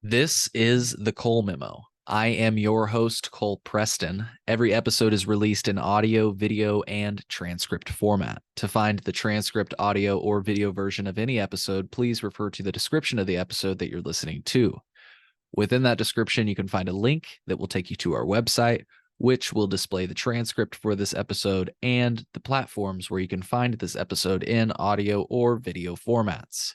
This is the Cole Memo. I am your host, Cole Preston. Every episode is released in audio, video, and transcript format. To find the transcript, audio, or video version of any episode, please refer to the description of the episode that you're listening to. Within that description, you can find a link that will take you to our website, which will display the transcript for this episode and the platforms where you can find this episode in audio or video formats.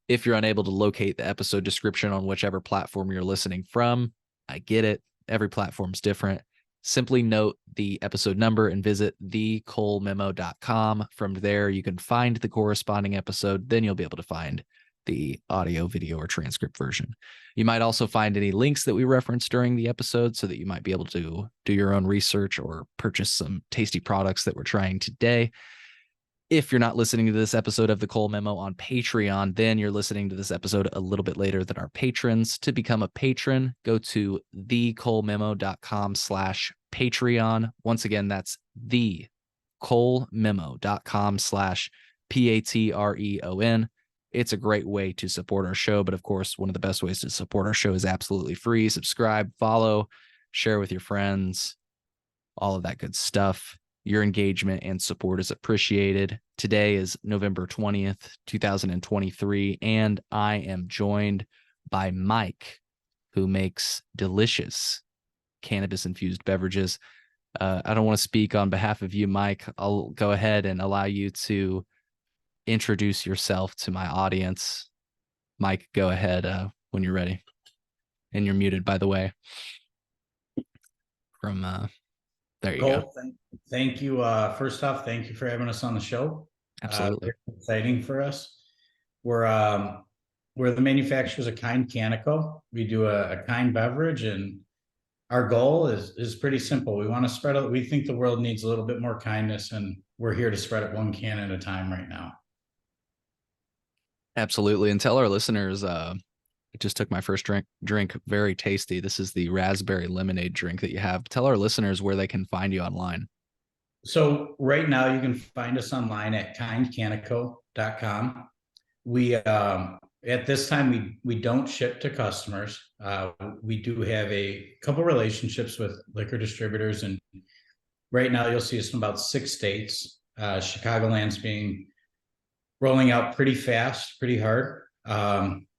If you're unable to locate the episode description on whichever platform you're listening from, I get it. Every platform's different. Simply note the episode number and visit thecolememo.com. From there, you can find the corresponding episode. Then you'll be able to find the audio, video, or transcript version. You might also find any links that we reference during the episode so that you might be able to do your own research or purchase some tasty products that we're trying today. If you're not listening to this episode of the Cole Memo on Patreon, then you're listening to this episode a little bit later than our patrons. To become a patron, go to thecolememo.com/Patreon. Once again, that's thecolememo.com/Patreon. It's a great way to support our show, but of course, one of the best ways to support our show is absolutely free. Subscribe, follow, share with your friends, all of that good stuff. Your engagement and support is appreciated. Today is November 20th, 2023, and I am joined by Mike, who makes delicious cannabis-infused beverages. I don't want to speak on behalf of you, Mike. I'll go ahead and allow you to introduce yourself to my audience. Mike, go ahead when you're ready. And you're muted, by the way. There you go. Thank you. First off, thank you for having us on the show. Absolutely. Exciting for us. We're the manufacturers of Kind Canico. We do a kind beverage, and our goal is pretty simple. We want to spread it. We think the world needs a little bit more kindness, and we're here to spread it one can at a time right now. Absolutely. And tell our listeners, I just took my first drink. Very tasty. This is the raspberry lemonade drink that you have. Tell our listeners where they can find you online. So right now you can find us online at kindcanico.com. We at this time we don't ship to customers. We do have a couple relationships with liquor distributors, and right now you'll see us in about 6 states. Chicagoland's rolling out pretty fast, pretty hard.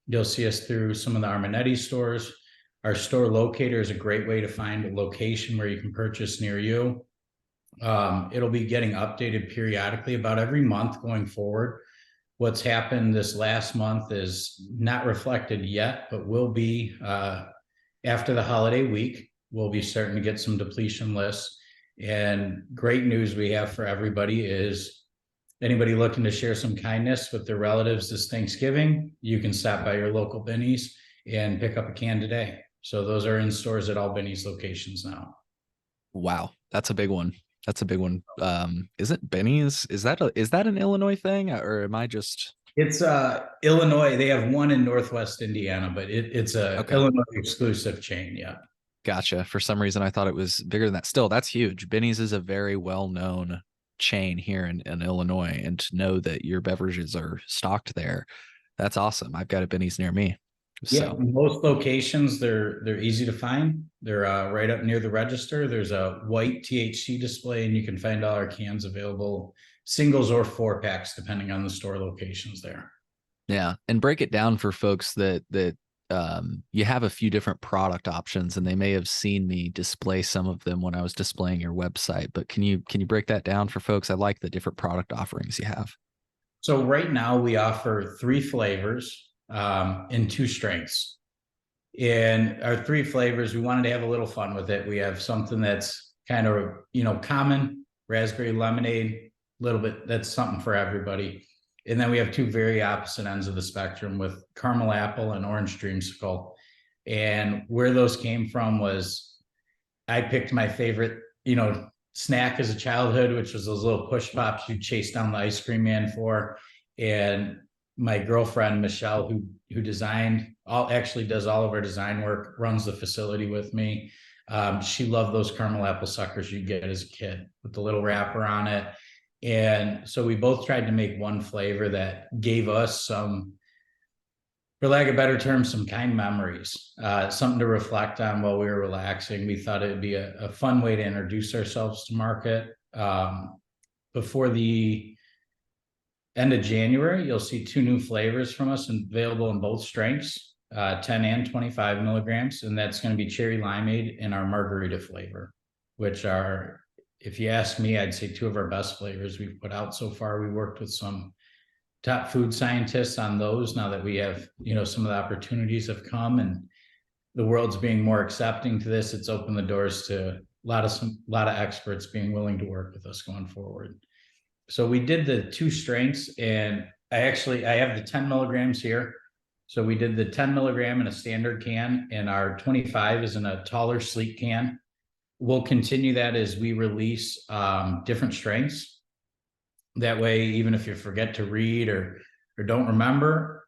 You'll see us through some of the Armanetti stores. Our store locator is a great way to find a location where you can purchase near you. It'll be getting updated periodically about every month going forward. What's happened this last month is not reflected yet, but will be after the holiday week. We'll be starting to get some depletion lists. And great news we have for everybody is anybody looking to share some kindness with their relatives this Thanksgiving, you can stop by your local Benny's and pick up a can today. So those are in stores at all Benny's locations now. Wow, that's a big one. That's a big one. Isn't Benny's? Is that an Illinois thing, or am I just? It's Illinois. They have one in Northwest Indiana, but it's a Okay. Illinois exclusive chain. Yeah. Gotcha. For some reason, I thought it was bigger than that. Still, that's huge. Benny's is a very well-known chain here in Illinois, and to know that your beverages are stocked there, that's awesome. I've got a Benny's near me. Yeah, most locations they're easy to find. They're right up near the register. There's a white THC display, and you can find all our cans available, singles or 4-packs, depending on the store locations there. Yeah, and break it down for folks that you have a few different product options, and they may have seen me display some of them when I was displaying your website. But can you break that down for folks? I like the different product offerings you have. So right now we offer 3 flavors in 2 strengths. And our 3 flavors, we wanted to have a little fun with it. We have something that's kind of, common, raspberry lemonade, a little bit, that's something for everybody. And then we have 2 very opposite ends of the spectrum with caramel apple and orange dreamsicle. And where those came from was I picked my favorite, snack as a childhood, which was those little push pops you chase down the ice cream man for. And my girlfriend, Michelle, who does all of our design work, runs the facility with me. She loved those caramel apple suckers you get as a kid with the little wrapper on it. And so we both tried to make one flavor that gave us some, for lack of better terms, some kind memories, something to reflect on while we were relaxing. We thought it'd be a fun way to introduce ourselves to market. Before the end of January, you'll see 2 new flavors from us available in both strengths, 10 and 25 milligrams. And that's going to be cherry limeade and our margarita flavor, which are, if you ask me, I'd say 2 of our best flavors we've put out so far. We worked with some top food scientists on those now that we have, some of the opportunities have come and the world's being more accepting to this. It's opened the doors to a lot of experts being willing to work with us going forward. So we did the 2 strengths, and I have the 10 milligrams here. So we did the 10 milligram in a standard can, and our 25 is in a taller, sleek can. We'll continue that as we release different strengths. That way, even if you forget to read or don't remember,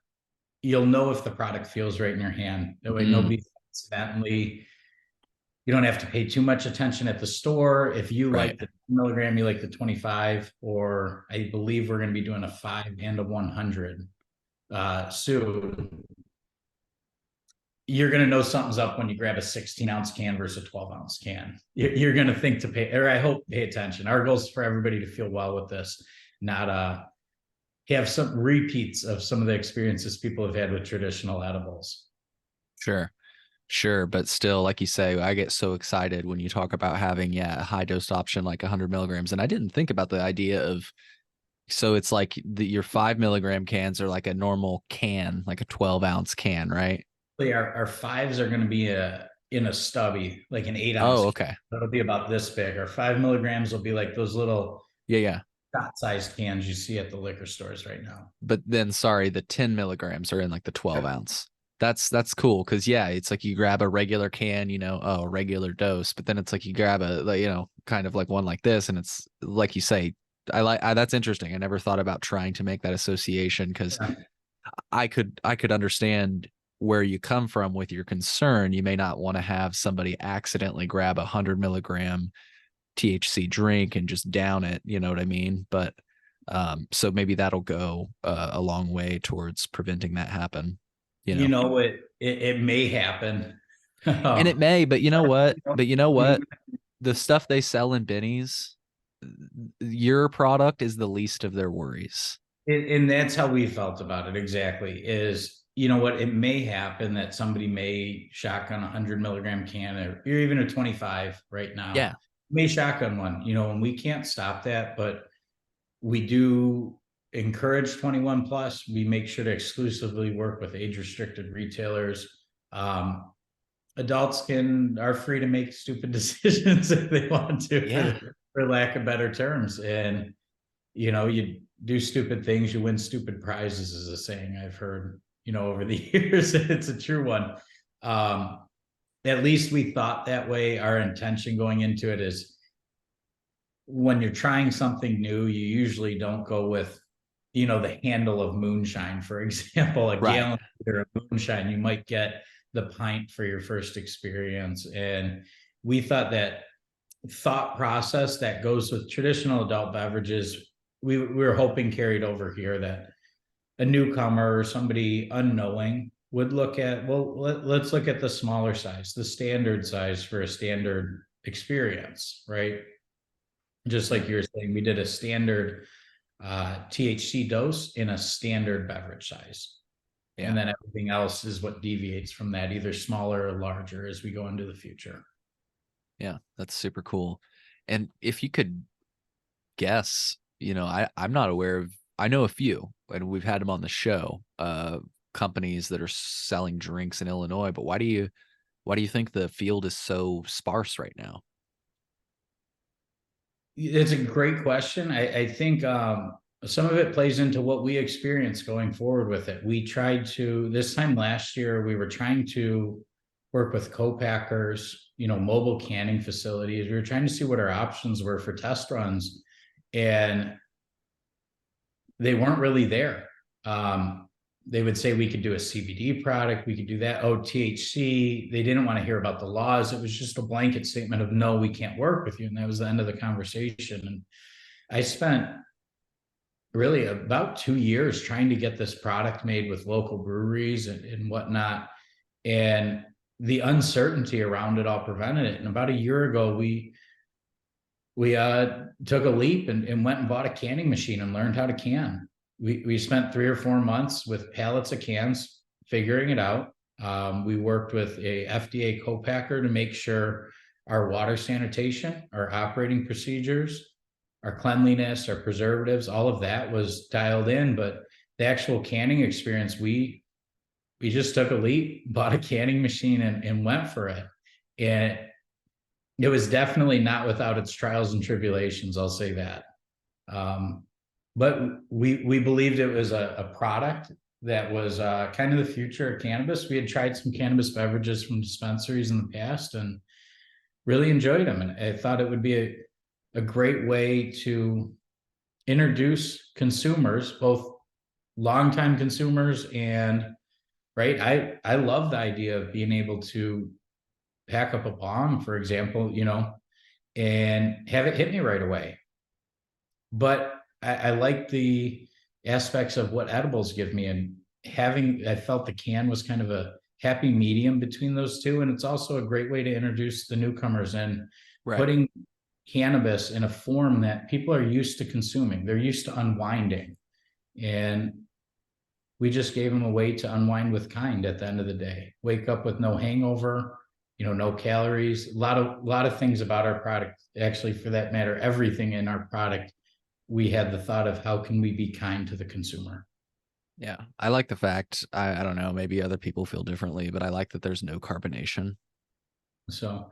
you'll know if the product feels right in your hand. That way, nobody accidentally, you don't have to pay too much attention at the store. If you like the milligram, you like the 25, or I believe we're going to be doing a 5 and a 100 soon. You're going to know something's up when you grab a 16-ounce can versus a 12-ounce can. You're going to think to pay, or I hope pay attention. Our goal is for everybody to feel well with this, not have some repeats of some of the experiences people have had with traditional edibles. Sure. But still, like you say, I get so excited when you talk about having, a high dose option, like 100 milligrams. And I didn't think about the idea of, so it's like your 5 milligram cans are like a normal can, like a 12-ounce can, right? Our 5s are going to be in a stubby, like an 8-ounce. Oh, okay. That'll be about this big. Our 5 milligrams will be like those little Yeah. shot-sized cans you see at the liquor stores right now. But then, sorry, the 10 milligrams are in like the 12-ounce. That's cool because it's like you grab a regular can, a regular dose, but then it's like you grab kind of like one like this, and it's like you say, that's interesting. I never thought about trying to make that association because I could understand where you come from with your concern. You may not want to have somebody accidentally grab 100 milligram THC drink and just down it, you know what I mean? But so maybe that'll go a long way towards preventing that happen. It may happen. And it may, but you know what? The stuff they sell in Benny's, your product is the least of their worries. And that's how we felt about it exactly. Is, it may happen that somebody may shotgun 100 milligram can or even a 25 right now. Yeah. May shotgun one, and we can't stop that, but we do encourage 21 plus. We make sure to exclusively work with age restricted retailers. Adults are free to make stupid decisions if they want to, for lack of better terms. And, you do stupid things, you win stupid prizes is a saying I've heard, over the years. It's a true one. At least we thought that way. Our intention going into it is when you're trying something new, you usually don't go with, the handle of moonshine, for example, a gallon of moonshine. You might get the pint for your first experience. And we thought that thought process that goes with traditional adult beverages, we were hoping carried over here, that a newcomer or somebody unknowing would look at, let's look at the smaller size, the standard size for a standard experience, right? Just like you were saying, we did a standard THC dose in a standard beverage size. Yeah. And then everything else is what deviates from that, either smaller or larger as we go into the future. Yeah, that's super cool. And if you could guess, I'm not aware of, I know a few, and we've had them on the show, companies that are selling drinks in Illinois, but why do you think the field is so sparse right now? It's a great question. I think some of it plays into what we experience going forward with it. We tried to, this time last year, we were trying to work with co-packers, mobile canning facilities. We were trying to see what our options were for test runs, and they weren't really there. They would say we could do a CBD product, we could do that. Oh, THC, they didn't want to hear about the laws. It was just a blanket statement of, no, we can't work with you. And that was the end of the conversation. And I spent really about 2 years trying to get this product made with local breweries and whatnot. And the uncertainty around it all prevented it. And about a year ago, we took a leap and went and bought a canning machine and learned how to can. We spent 3 or 4 months with pallets of cans figuring it out. We worked with a FDA co-packer to make sure our water sanitation, our operating procedures, our cleanliness, our preservatives, all of that was dialed in. But the actual canning experience, we just took a leap, bought a canning machine, and went for it. And it was definitely not without its trials and tribulations, I'll say that. Um, but we believed it was a product that was kind of the future of cannabis. We had tried some cannabis beverages from dispensaries in the past and really enjoyed them. And I thought it would be a great way to introduce consumers, both longtime consumers and right. I love the idea of being able to pack up a bomb, for example, and have it hit me right away. But I like the aspects of what edibles give me, and I felt the can was kind of a happy medium between those two. And it's also a great way to introduce the newcomers and Right. putting cannabis in a form that people are used to consuming. They're used to unwinding. And we just gave them a way to unwind with kind at the end of the day. Wake up with no hangover, no calories. A lot of things about our product, actually, for that matter, everything in our product, we had the thought of how can we be kind to the consumer. Yeah. I like the fact, I don't know, maybe other people feel differently, but I like that there's no carbonation. So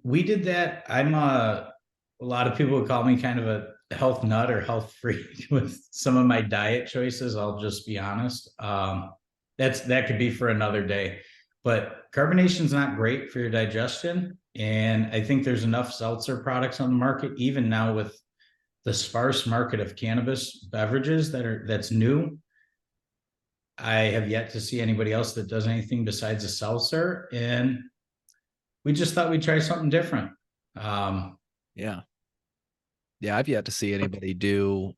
we did that. A lot of people would call me kind of a health nut or health freak with some of my diet choices. I'll just be honest. That could be for another day. But carbonation is not great for your digestion. And I think there's enough seltzer products on the market, even now with the sparse market of cannabis beverages that's new. I have yet to see anybody else that does anything besides a seltzer. And we just thought we'd try something different. Yeah. Yeah. I've yet to see anybody do,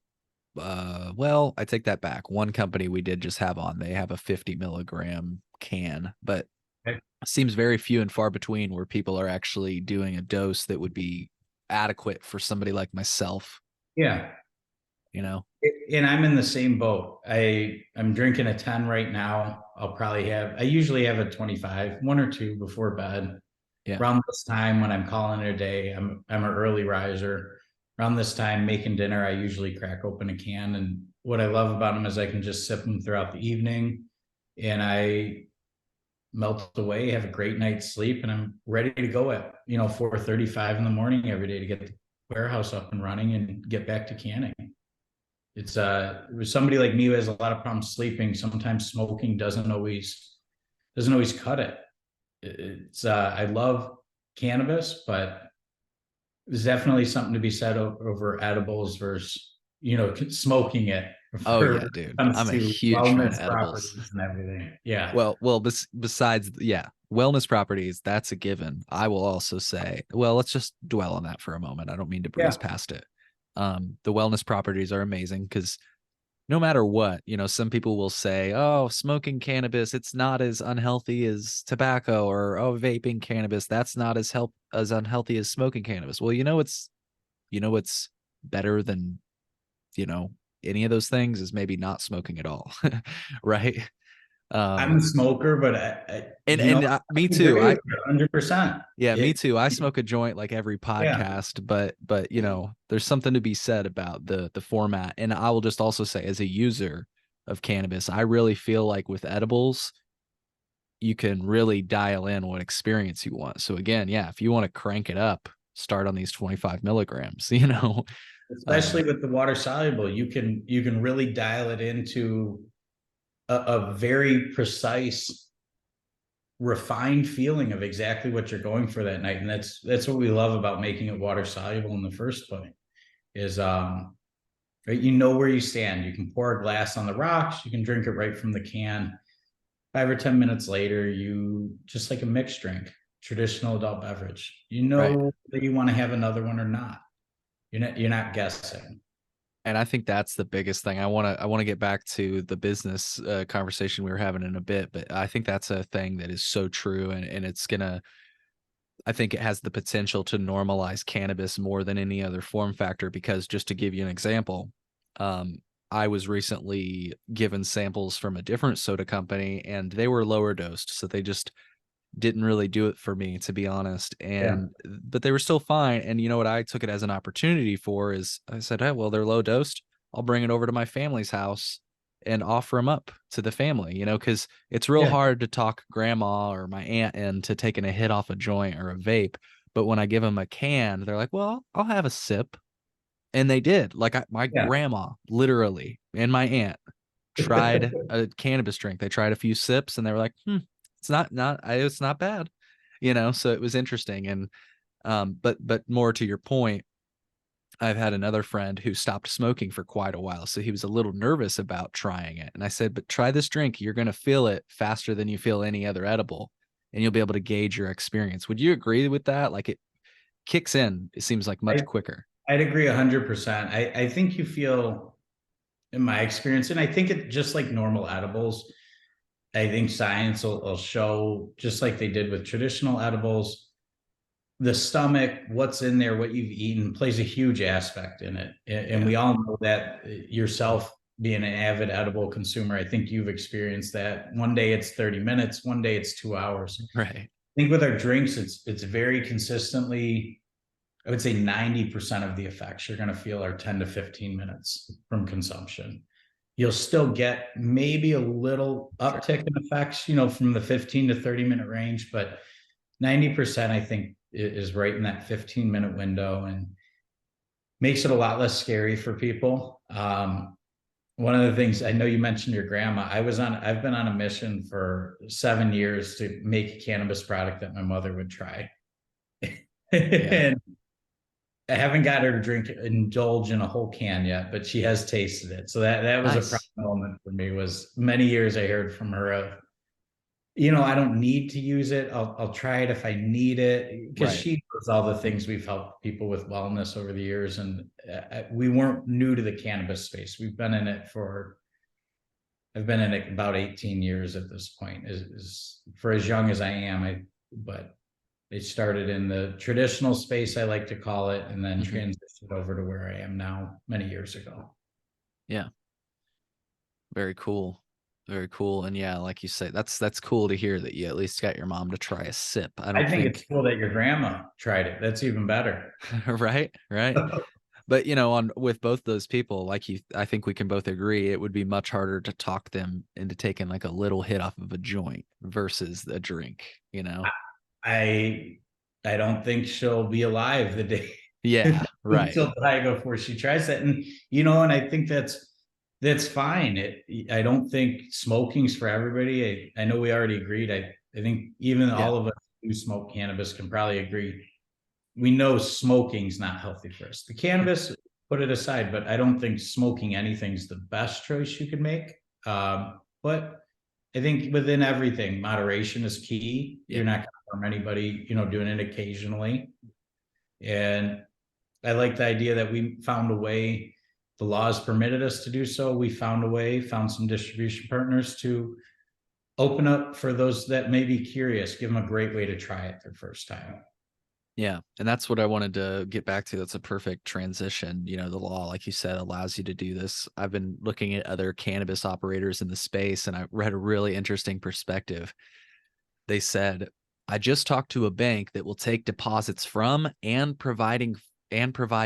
well, I take that back. One company we did just have on, they have a 50 milligram can, but Okay. it seems very few and far between where people are actually doing a dose that would be adequate for somebody like myself, Yeah. you know? And I'm in the same boat. I'm drinking a 10 right now. I usually have a 25, one or two before bed. Yeah. Around this time when I'm calling it a day, I'm an early riser. Around this time making dinner, I usually crack open a can. And what I love about them is I can just sip them throughout the evening and I melt away, have a great night's sleep, and I'm ready to go at 4:35 in the morning every day to get the warehouse up and running and get back to canning. It's with somebody like me who has a lot of problems sleeping, sometimes smoking doesn't always cut it. It's I love cannabis, but there's definitely something to be said over edibles versus smoking it Oh for yeah, dude. comes I'm a to huge fan of wellness edibles. properties and everything. Yeah. Well, besides, yeah, wellness properties, that's a given. I will also say, well, let's just dwell on that for a moment. I don't mean to breeze Yeah. past it. The wellness properties are amazing because no matter what, some people will say, oh, smoking cannabis, it's not as unhealthy as tobacco, or oh, vaping cannabis, that's not as unhealthy as smoking cannabis. Well, what's better than, you know, any of those things is maybe not smoking at all. Right. I'm a Um, smoker, but and I me too. agree with you 100%. Yeah, me too. I smoke a joint like every Yeah. podcast, but there's something to be said about the format. And I will just also say, as a user of cannabis, I really feel like with edibles, you can really dial in what experience you want. So again, yeah, if you want to crank it up, start on these 25 milligrams, Especially with the water soluble, you can really dial it into a very precise, refined feeling of exactly what you're going for that night. And that's what we love about making it water soluble in the first place is right, where you stand. You can pour a glass on the rocks, you can drink it right from the can. 5 or 10 minutes later, you just like a mixed drink, traditional adult beverage. You right. know that you want to have another one or not. You're not guessing. And I think that's the biggest thing. I want to get back to the business conversation we were having in a bit, but I think that's a thing that is so true, and it's gonna. I think it has the potential to normalize cannabis more than any other form factor. Because just to give you an example, um, I was recently given samples from a different soda company, and they were lower dosed, so they just didn't really do it for me, to be honest. Yeah. And but they were still fine. And you know what I took it as an opportunity for is I said, hey, well, they're low dosed. I'll bring it over to my family's house and offer them up to the family, because it's real Yeah. hard to talk grandma or my aunt into taking a hit off a joint or a vape. But when I give them a can, they're like, well, I'll have a sip. And they did. Like my Yeah. grandma, literally, and my aunt tried a cannabis drink. They tried a few sips and they were like, it's not bad. So it was interesting. And but more to your point, I've had another friend who stopped smoking for quite a while. So he was a little nervous about trying it. And I said, but try this drink. You're gonna feel it faster than you feel any other edible, and you'll be able to gauge your experience. Would you agree with that? Like it kicks in, it seems like much I, quicker. I'd agree 100%. I think you feel, in my experience, and I think it just like normal edibles, I think science will show, just like they did with traditional edibles, the stomach, what's in there, what you've eaten plays a huge aspect in it. And Yeah. we all know that yourself, being an avid edible consumer, I think you've experienced that. One day it's 30 minutes, one day it's 2 hours. Right. I think with our drinks, it's very consistently, I would say 90% of the effects you're going to feel are 10 to 15 minutes from consumption. You'll still get maybe a little Sure. uptick in effects, from the 15 to 30-minute range, but 90%, I think, is right in that 15-minute window and makes it a lot less scary for people. One of the things, I know you mentioned your grandma. I've been on a mission for 7 years to make a cannabis product that my mother would try. Yeah. And I haven't got her to indulge in a whole can yet, but she has tasted it. So that was a proud Nice. moment for me. Was many years I heard from her of, I don't need to use it. I'll try it if I need it, because Right. she knows all the things we've helped people with wellness over the years, and we weren't new to the cannabis space. I've been in it about 18 years at this point. Is for as young as I am. But it started in the traditional space, I like to call it, and then Hmm. transitioned over to where I am now many years ago. Yeah. Very cool. Very cool. And yeah, like you say, that's cool to hear that you at least got your mom to try a sip. I I don't think it's think cool that your grandma tried it. That's even better. right, right. But on with both those people, I think we can both agree it would be much harder to talk them into taking like a little hit off of a joint versus a drink. I I don't think she'll be alive the day Yeah, right. she'll die before she tries that. And I think that's fine. I don't think smoking's for everybody. I know we already agreed. I think even Yeah. all of us who smoke cannabis can probably agree. We know smoking's not healthy for us. The cannabis, put it aside, but I don't think smoking anything's the best choice you could make. But I think within everything, moderation is key. Yeah. You're not going to harm anybody, doing it occasionally. And I like the idea that we found a way, the laws permitted us to do so. We found a way, found some distribution partners to open up for those that may be curious, give them a great way to try it their first time. Yeah, and that's what I wanted to get back to. That's a perfect transition. The law, like you said, allows you to do this. I've been looking at other cannabis operators in the space, and I read a really interesting perspective. They said, I just talked to a bank that will take deposits from and provide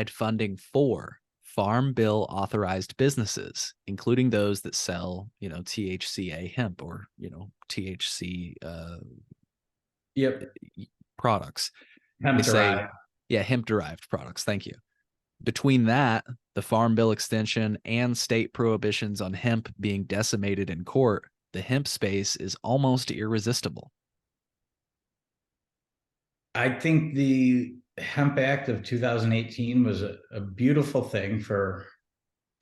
funding for farm bill authorized businesses, including those that sell, THCA hemp or, THC Yep. products. They Hemp say, derived. yeah, hemp derived products. Thank you. Between that, the Farm Bill extension, and state prohibitions on hemp being decimated in court, the hemp space is almost irresistible. I think the Hemp Act of 2018 was a beautiful thing for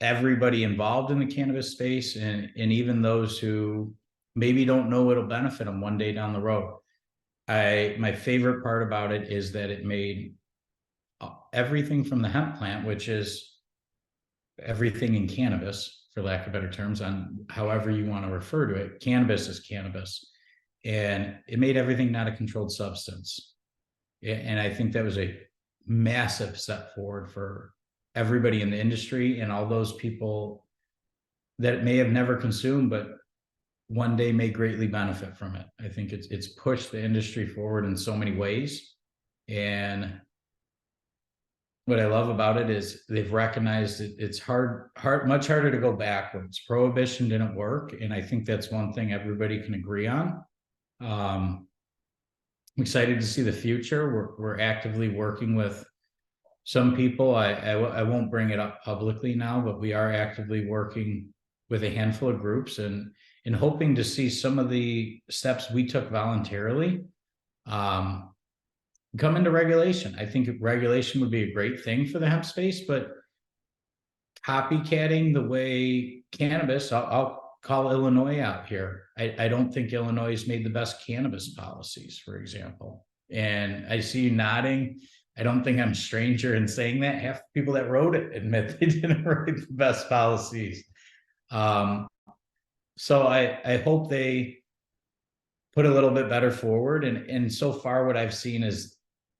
everybody involved in the cannabis space, and even those who maybe don't know it'll benefit them one day down the road. My favorite part about it is that it made everything from the hemp plant, which is everything in cannabis, for lack of better terms, on however you want to refer to it. Cannabis is cannabis. And it made everything not a controlled substance. And I think that was a massive step forward for everybody in the industry and all those people that may have never consumed, but one day may greatly benefit from it. I think it's pushed the industry forward in so many ways. And what I love about it is they've recognized it's much harder to go backwards. Prohibition didn't work. And I think that's one thing everybody can agree on. I'm excited to see the future. We're actively working with some people. I won't bring it up publicly now, but we are actively working with a handful of groups and hoping to see some of the steps we took voluntarily come into regulation. I think regulation would be a great thing for the hemp space, but copycatting the way cannabis, I'll call Illinois out here. I don't think Illinois has made the best cannabis policies, for example. And I see you nodding. I don't think I'm a stranger in saying that. Half the people that wrote it admit they didn't write the best policies. So I hope they put a little bit better forward. And so far, what I've seen is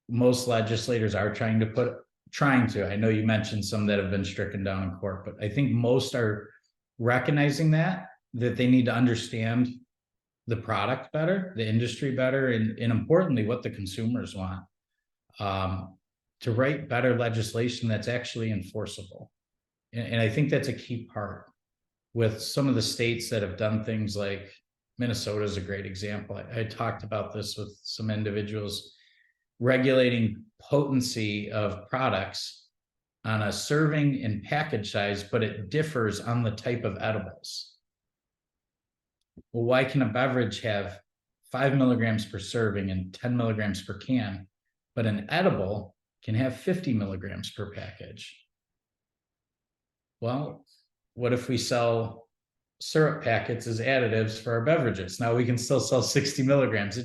most legislators are trying to. I know you mentioned some that have been stricken down in court, but I think most are recognizing that they need to understand the product better, the industry better, and importantly, what the consumers want. To write better legislation that's actually enforceable. And I think that's a key part with some of the states that have done things like Minnesota is a great example. I talked about this with some individuals regulating potency of products on a serving and package size, but it differs on the type of edibles. Well, why can a beverage have 5 milligrams per serving and 10 milligrams per can, but an edible can have 50 milligrams per package? Well, what if we sell syrup packets as additives for our beverages? Now we can still sell 60 milligrams.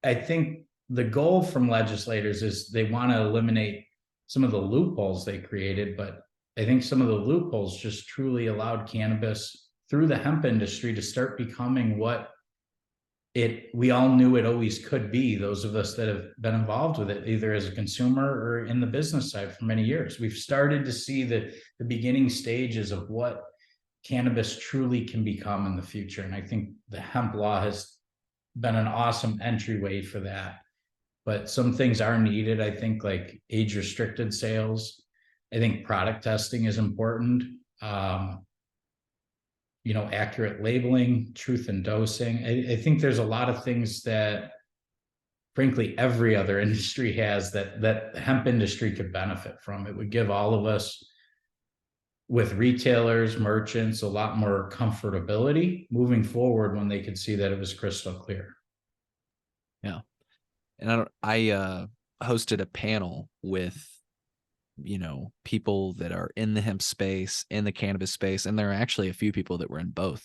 I think the goal from legislators is they want to eliminate some of the loopholes they created, but I think some of the loopholes just truly allowed cannabis through the hemp industry to start becoming what we all knew it always could be. Those of us that have been involved with it, either as a consumer or in the business side for many years, we've started to see the beginning stages of what cannabis truly can become in the future. And I think the hemp law has been an awesome entryway for that. But some things are needed. I think like age restricted sales. I think product testing is important. Accurate labeling, truth in dosing. I think there's a lot of things that frankly every other industry has that the hemp industry could benefit from. It would give all of us with retailers, merchants, a lot more comfortability moving forward when they could see that it was crystal clear. Yeah. And I hosted a panel with, people that are in the hemp space, in the cannabis space, and there are actually a few people that were in both.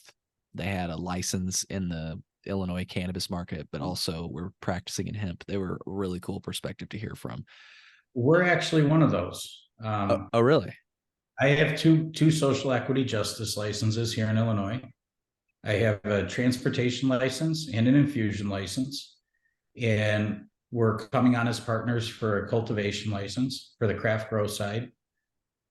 They had a license in the Illinois cannabis market, but also were practicing in hemp. They were a really cool perspective to hear from. We're actually one of those. Oh, really? I have two social equity justice licenses here in Illinois. I have a transportation license and an infusion license. And we're coming on as partners for a cultivation license for the craft grow side.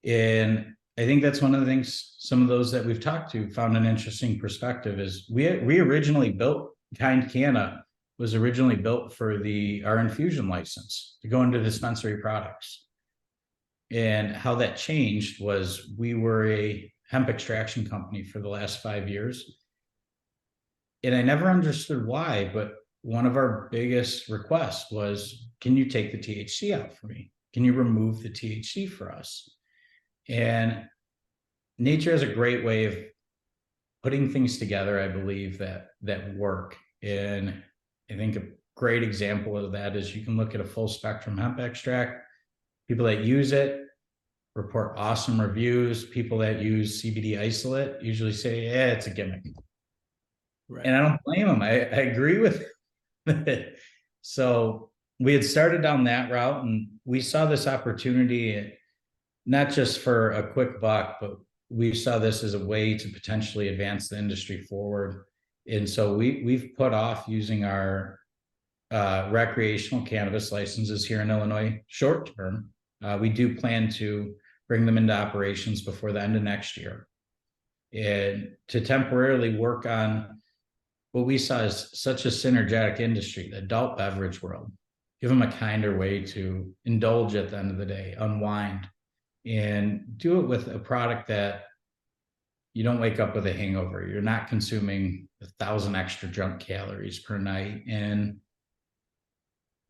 And I think that's one of the things some of those that we've talked to found an interesting perspective is we originally built Kind Canna was originally built for our infusion license to go into dispensary products. And how that changed was we were a hemp extraction company for the last 5 years. And I never understood why, but one of our biggest requests was, can you take the THC out for me? Can you remove the THC for us? And nature has a great way of putting things together, I believe, that work. And I think a great example of that is you can look at a full spectrum hemp extract. People that use it report awesome reviews. People that use CBD isolate usually say, yeah, it's a gimmick. Right. And I don't blame them. I agree with it. So we had started down that route and we saw this opportunity not just for a quick buck, but we saw this as a way to potentially advance the industry forward. And so we've put off using our recreational cannabis licenses here in Illinois short term. We do plan to bring them into operations before the end of next year, and to temporarily work on what we saw as such a synergetic industry, the adult beverage world. Give them a kinder way to indulge at the end of the day, unwind, and do it with a product that you don't wake up with a hangover. You're not consuming 1,000 extra junk calories per night, and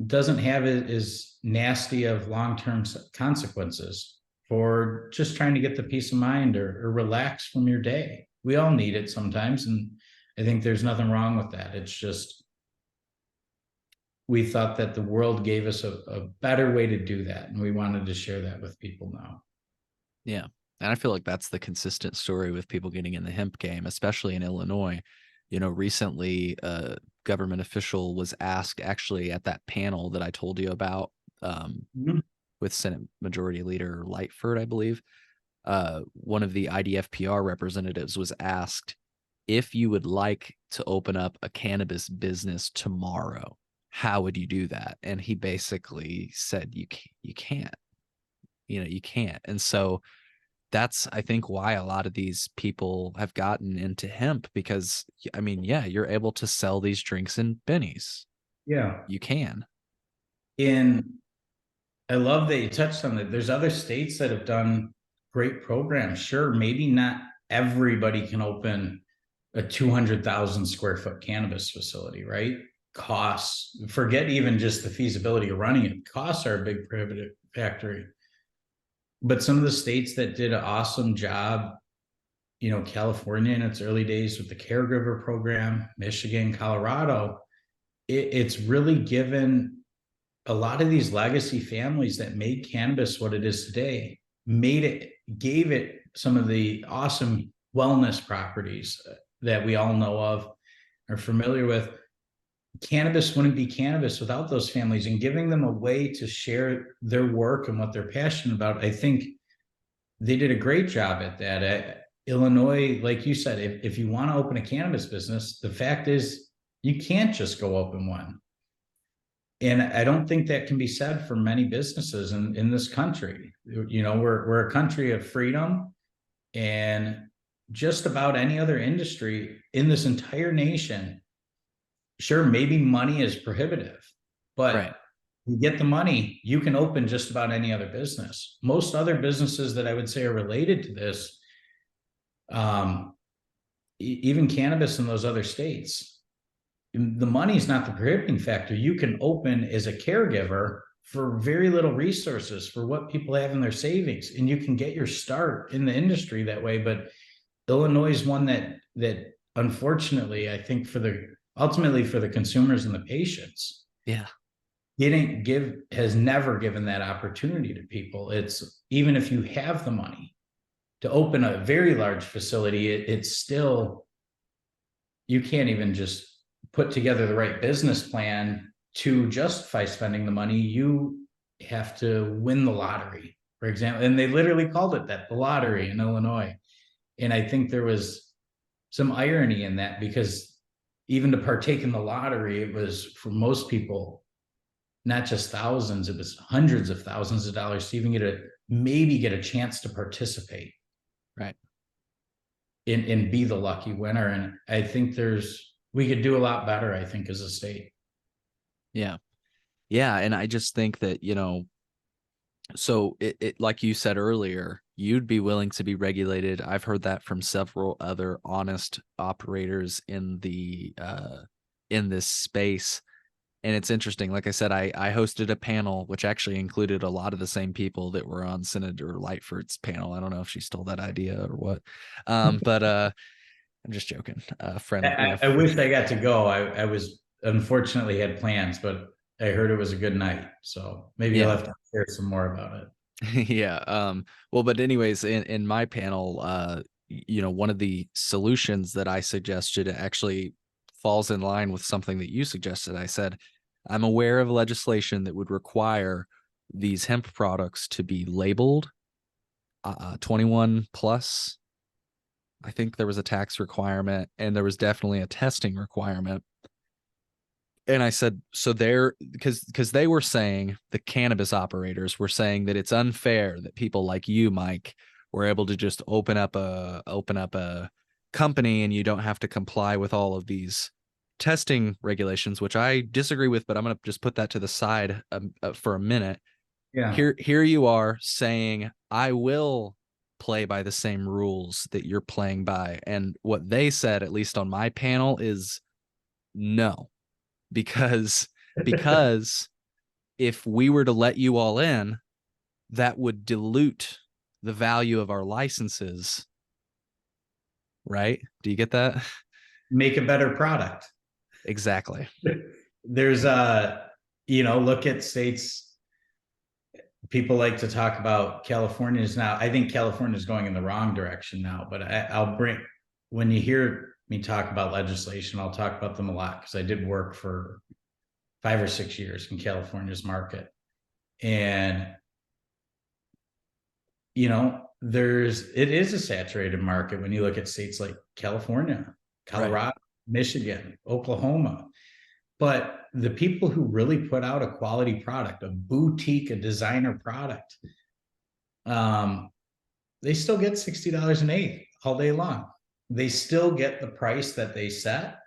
doesn't have it as nasty of long-term consequences for just trying to get the peace of mind or relax from your day. We all need it sometimes, and I think there's nothing wrong with that. It's just we thought that the world gave us a better way to do that, and we wanted to share that with people now. Yeah. And I feel like that's the consistent story with people getting in the hemp game, especially in Illinois. Recently, a government official was asked, actually at that panel that I told you about, Mhm. with Senate Majority Leader Lightford, I believe. One of the IDFPR representatives was asked, if you would like to open up a cannabis business tomorrow, how would you do that? And he basically said, you can't, you can't. And so that's, I think, why a lot of these people have gotten into hemp, because I mean, yeah, you're able to sell these drinks in bennies. Yeah. You can. And I love that you touched on that. There's other states that have done great programs. Sure, maybe not everybody can open a 200,000 square foot cannabis facility, right? Costs, forget even just the feasibility of running it. Costs are a big prohibitive factor. But some of the states that did an awesome job, California in its early days with the caregiver program, Michigan, Colorado, it's really given a lot of these legacy families that made cannabis what it is today, gave it some of the awesome wellness properties that we all know of, are familiar with. Cannabis wouldn't be cannabis without those families, and giving them a way to share their work and what they're passionate about. I think they did a great job at that. Illinois, like you said, if you want to open a cannabis business, the fact is you can't just go open one. And I don't think that can be said for many businesses in this country. We're a country of freedom, and just about any other industry in this entire nation, sure, maybe money is prohibitive, Right. but you get the money, you can open just about any other business. Most other businesses that I would say are related to this, um, even cannabis in those other states, the money is not the prohibiting factor. You can open as a caregiver for very little resources for what people have in their savings, and you can get your start in the industry that way. But Illinois is one that unfortunately, I think ultimately for the consumers and the patients, Yeah. has never given that opportunity to people. It's even if you have the money to open a very large facility, it's still, you can't even just put together the right business plan to justify spending the money. You have to win the lottery, for example. And they literally called it that, the lottery in Illinois. And I think there was some irony in that, because even to partake in the lottery, it was for most people, not just thousands, it was hundreds of thousands of dollars to even maybe get a chance to participate. Right. And be the lucky winner. And I think we could do a lot better, I think, as a state. Yeah. Yeah. And I just think that, so it like you said earlier, you'd be willing to be regulated. I've heard that from several other honest operators in this space. And it's interesting. Like I said, I hosted a panel which actually included a lot of the same people that were on Senator Lightford's panel. I don't know if she stole that idea or what. But I'm just joking. Friend, I wish I got to go. I was unfortunately had plans, but I heard it was a good night. So maybe you'll yeah. have to share some more about it. Yeah. Well, but anyways, in my panel, one of the solutions that I suggested actually falls in line with something that you suggested. I said, I'm aware of legislation that would require these hemp products to be labeled 21 plus. I think there was a tax requirement and there was definitely a testing requirement. And I said, so they're because they were saying, the cannabis operators were saying that it's unfair that people like you, Mike, were able to just open up a company and you don't have to comply with all of these testing regulations, which I disagree with, but I'm going to just put that to the side for a minute. Yeah. Here you are saying, I will play by the same rules that you're playing by. And what they said, at least on my panel, is no, because because if we were to let you all in, that would dilute the value of our licenses, right? Do you get that? Make a better product. Exactly. There's look at states. People like to talk about California is now. I think California is going in the wrong direction now, but I'll bring, when you hear me talk about legislation, I'll talk about them a lot because I did work for 5 or 6 years in California's market. And, it is a saturated market when you look at states like California, Colorado, right, Michigan, Oklahoma. But the people who really put out a quality product, a boutique, a designer product, they still get $60 an eighth all day long. They still get the price that they set,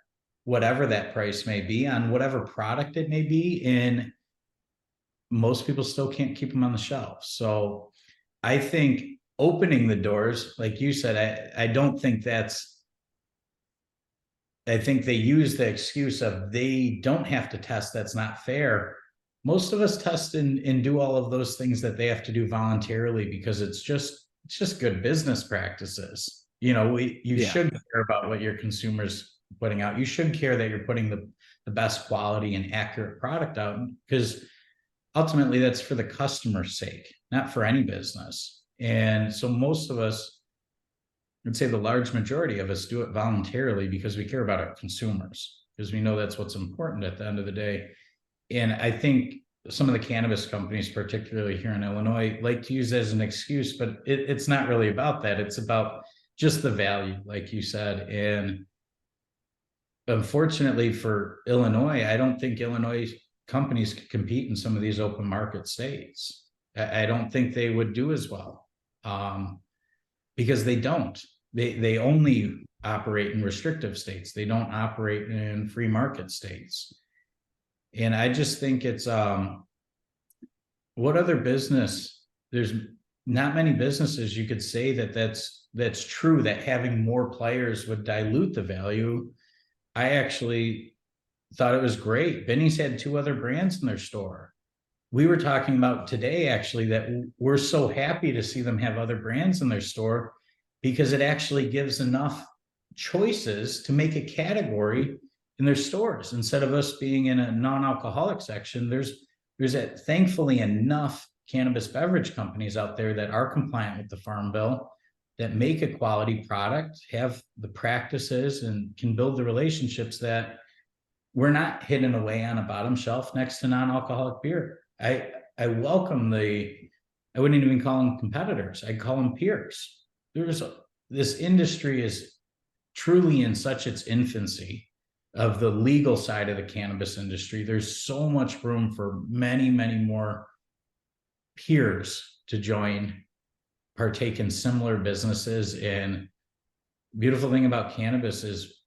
whatever that price may be on whatever product it may be. And most people still can't keep them on the shelf. So I think opening the doors, like you said, I don't think that's, I think they use the excuse of they don't have to test. That's not fair. Most of us test and do all of those things that they have to do voluntarily because it's just good business practices. You should care about what your consumers putting out. You should care that you're putting the best quality and accurate product out, because ultimately that's for the customer's sake, not for any business. And so most of us, I'd say the large majority of us, do it voluntarily because we care about our consumers, because we know that's what's important at the end of the day. And I think some of the cannabis companies, particularly here in Illinois, like to use that as an excuse, but it's not really about that. It's about just the value, like you said. And unfortunately for Illinois, I don't think Illinois companies could compete in some of these open market states. I don't think they would do as well. Because they don't. They only operate in restrictive states. They don't operate in free market states. And I just think it's what other business? There's not many businesses you could say that's true, that having more players would dilute the value. I actually thought it was great. Benny's had 2 other brands in their store. We were talking about today, actually, that we're so happy to see them have other brands in their store, because it actually gives enough choices to make a category in their stores. Instead of us being in a non-alcoholic section, there's thankfully enough cannabis beverage companies out there that are compliant with the Farm Bill, that make a quality product, have the practices, and can build the relationships that we're not hidden away on a bottom shelf next to non-alcoholic beer. I welcome I wouldn't even call them competitors. I'd call them peers. This industry is truly in such its infancy of the legal side of the cannabis industry. There's so much room for many, many more peers to join, partake in similar businesses. And beautiful thing about cannabis is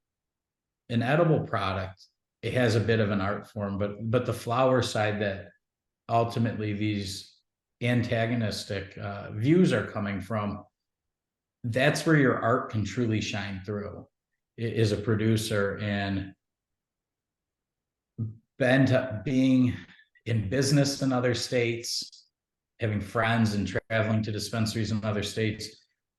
an edible product. It has a bit of an art form, but the flower side that ultimately these antagonistic views are coming from, that's where your art can truly shine through, is a producer. And being in business in other states, having friends and traveling to dispensaries in other states,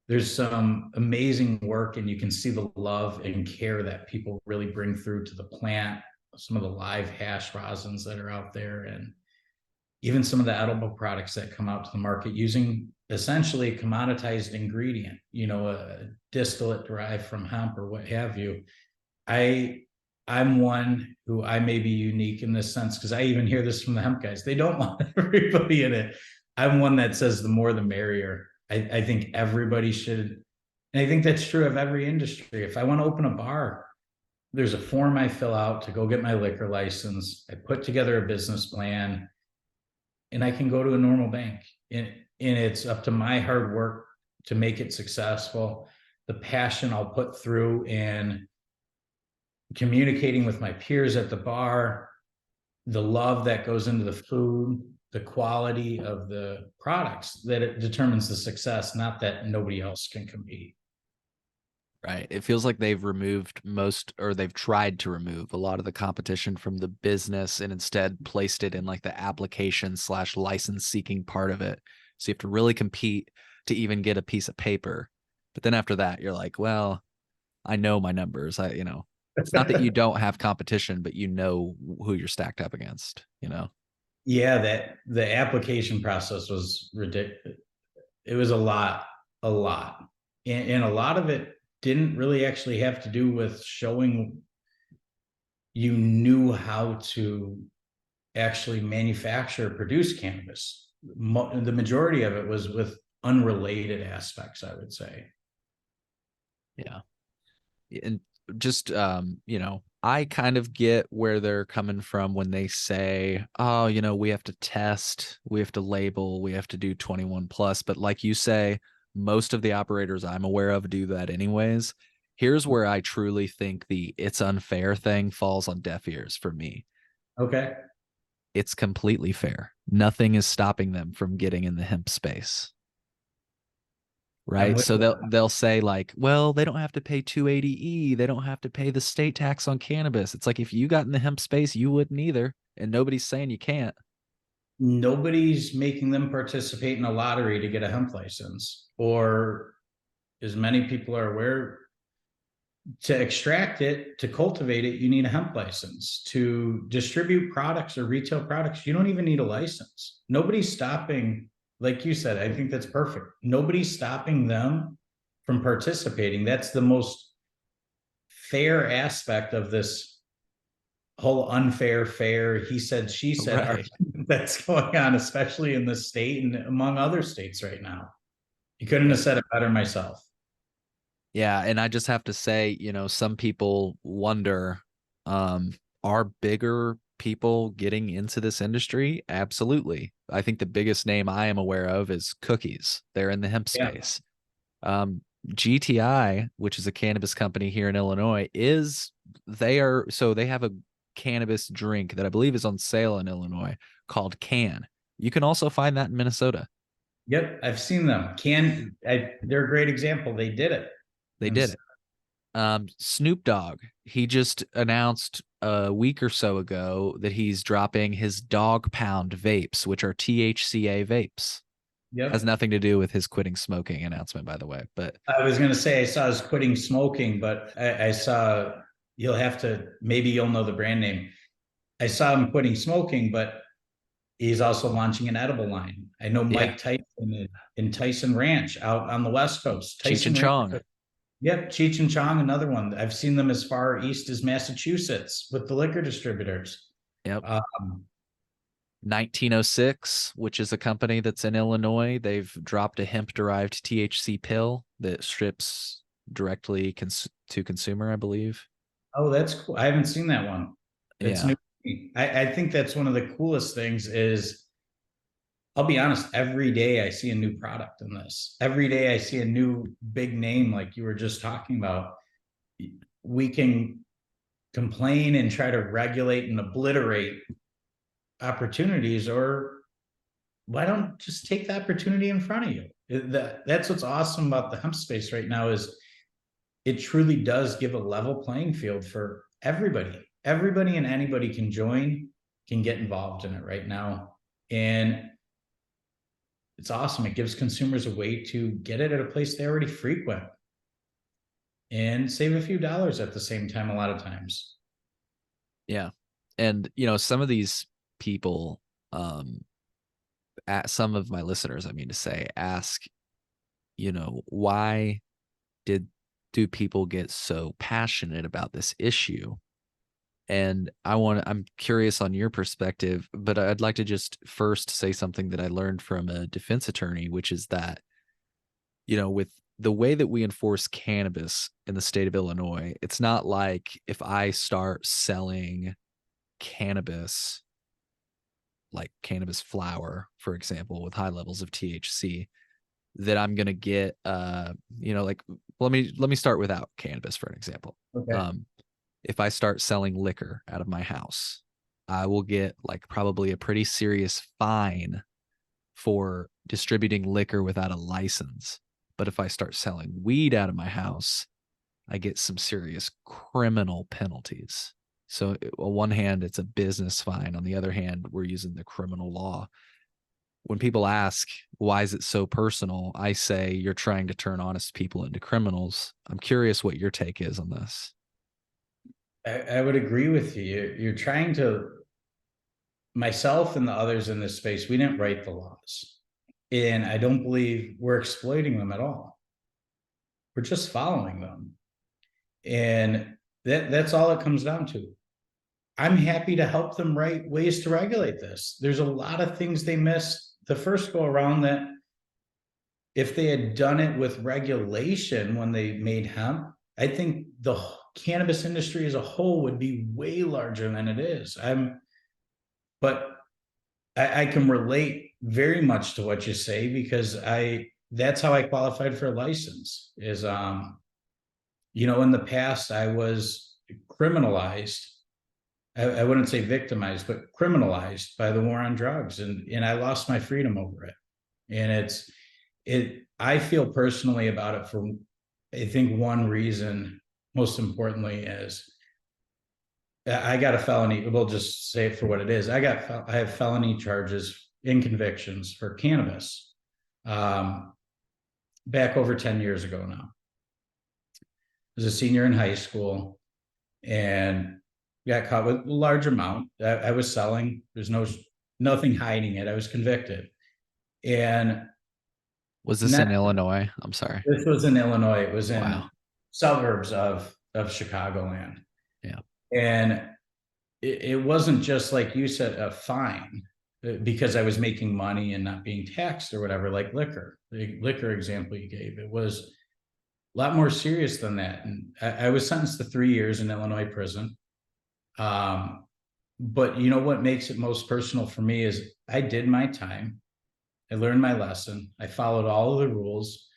there's some amazing work, and you can see the love and care that people really bring through to the plant, some of the live hash rosins that are out there, and even some of the edible products that come out to the market using essentially a commoditized ingredient, a distillate derived from hemp or what have you. I'm one who, I may be unique in this sense, because I even hear this from the hemp guys. They don't want everybody in it. I'm one that says the more the merrier. I think everybody should, and I think that's true of every industry. If I want to open a bar, there's a form I fill out to go get my liquor license. I put together a business plan, and I can go to a normal bank. And it's up to my hard work to make it successful. The passion I'll put through and communicating with my peers at the bar, the love that goes into the food, the quality of the products, that it determines the success, not that nobody else can compete. Right. It feels like they've removed most, or they've tried to remove a lot of the competition from the business and instead placed it in like the application slash license seeking part of it. So you have to really compete to even get a piece of paper. But then after that, you're like, well, I know my numbers. It's not that you don't have competition, but you know who you're stacked up against, Yeah, that the application process was ridiculous. It was a lot. And a lot of it didn't really actually have to do with showing you knew how to actually manufacture, produce cannabis. The majority of it was with unrelated aspects, I would say. Yeah. And just I kind of get where they're coming from when they say, oh, we have to test, we have to label, we have to do 21 plus, but like you say, most of the operators I'm aware of do that anyways. Here's where I truly think the it's unfair thing falls on deaf ears for me. Okay. It's completely fair. Nothing is stopping them from getting in the hemp space. I'm Right. with So you. they'll say like, well, they don't have to pay 280E. They don't have to pay the state tax on cannabis. It's like if you got in the hemp space, you wouldn't either. And nobody's saying you can't. Nobody's making them participate in a lottery to get a hemp license, or as many people are aware, to extract it, to cultivate it, you need a hemp license. To distribute products or retail products, you don't even need a license. Nobody's stopping, like you said, I think that's perfect. Nobody's stopping them from participating. That's the most fair aspect of this whole unfair, fair, he said, she said Right. argument that's going on, especially in this state and among other states right now. You couldn't have Yep. said it better myself. Yeah. And I just have to say, some people wonder, um, are bigger people getting into this industry? Absolutely. I think the biggest name I am aware of is Cookies. They're in the hemp Yeah. space. Um, GTI, which is a cannabis company here in Illinois, they have a cannabis drink that I believe is on sale in Illinois called Can. You can also find that in Minnesota. Yep, I've seen them. They're a great example. They did it. They And did it. Snoop Dogg, he just announced a week or so ago that he's dropping his Dog Pound vapes, which are THCA vapes. Has yep. nothing to do with his quitting smoking announcement, by the way. But I was going to say I saw us quitting smoking, but I saw, you'll have to, maybe you'll know the brand name. I saw him quitting smoking, but he's also launching an edible line. I know yeah, Mike Tyson in Tyson Ranch out on the West Coast. Cheech and Tyson Ranch. Chong. Yep, Cheech and Chong, another one. I've seen them as far east as Massachusetts with the liquor distributors. Yep. Um, 1906, which is a company that's in Illinois. They've dropped a hemp derived THC pill that ships directly to consumer, I believe. oh, that's cool. I haven't seen that one. That's Yeah. new. I think that's one of the coolest things is, I'll be honest, every day I see a new product in this. Every day I see a new big name like you were just talking about. We can complain and try to regulate and obliterate opportunities, or why don't just take the opportunity in front of you? That's what's awesome about the hemp space right now is it truly does give a level playing field for everybody. Everybody and anybody can join, can get involved in it right now. And it's awesome. It gives consumers a way to get it at a place they already frequent and save a few dollars at the same time, a lot of times. Yeah. And, some of these people, some of my listeners, I mean to say, ask, why did do people get so passionate about this issue? And I'm curious on your perspective, but I'd like to just first say something that I learned from a defense attorney, which is that with the way that we enforce cannabis in the state of Illinois, it's not like if I start selling cannabis, like cannabis flower, for example, with high levels of THC, that I'm gonna get like let me start without cannabis for an example. Okay. Um, if I start selling liquor out of my house, I will get like probably a pretty serious fine for distributing liquor without a license. But if I start selling weed out of my house, I get some serious criminal penalties. So on one hand, it's a business fine. On the other hand, we're using the criminal law. When people ask, why is it so personal? I say, you're trying to turn honest people into criminals. I'm curious what your take is on this. I would agree with you. You're trying to, myself and the others in this space, we didn't write the laws. And I don't believe we're exploiting them at all. We're just following them. And that's all it comes down to. I'm happy to help them write ways to regulate this. There's a lot of things they missed the first go around that if they had done it with regulation when they made hemp, I think the cannabis industry as a whole would be way larger than it is. But I can relate very much to what you say because that's how I qualified for a license is in the past I was criminalized. I wouldn't say victimized, but criminalized by the war on drugs, and I lost my freedom over it. And I feel personally about it for, I think one reason, most importantly, is I got a felony. We'll just say it for what it is. I have felony charges in convictions for cannabis, back over 10 years ago now. I was a senior in high school and got caught with a large amount that I was selling. There's nothing hiding it. I was convicted. And Was this in next, Illinois? I'm sorry. this was in Illinois. It was in Wow. suburbs of Chicagoland. Yeah. And it wasn't just like you said, a fine because I was making money and not being taxed or whatever, like liquor, the liquor example you gave. It was a lot more serious than that. And I was sentenced to 3 years in Illinois prison. But you know what makes it most personal for me is I did my time. I learned my lesson. I followed all of the rules.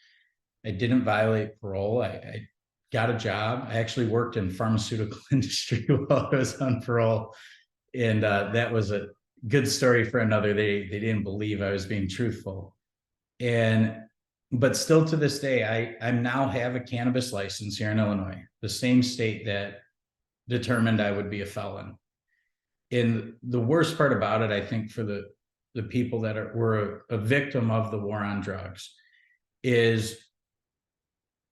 I didn't violate parole. I got a job. I actually worked in pharmaceutical industry while I was on parole. And that was a good story for another. They didn't believe I was being truthful. But still to this day, I now have a cannabis license here in Illinois, the same state that determined I would be a felon. And the worst part about it, I think, for the people that were a victim of the war on drugs, is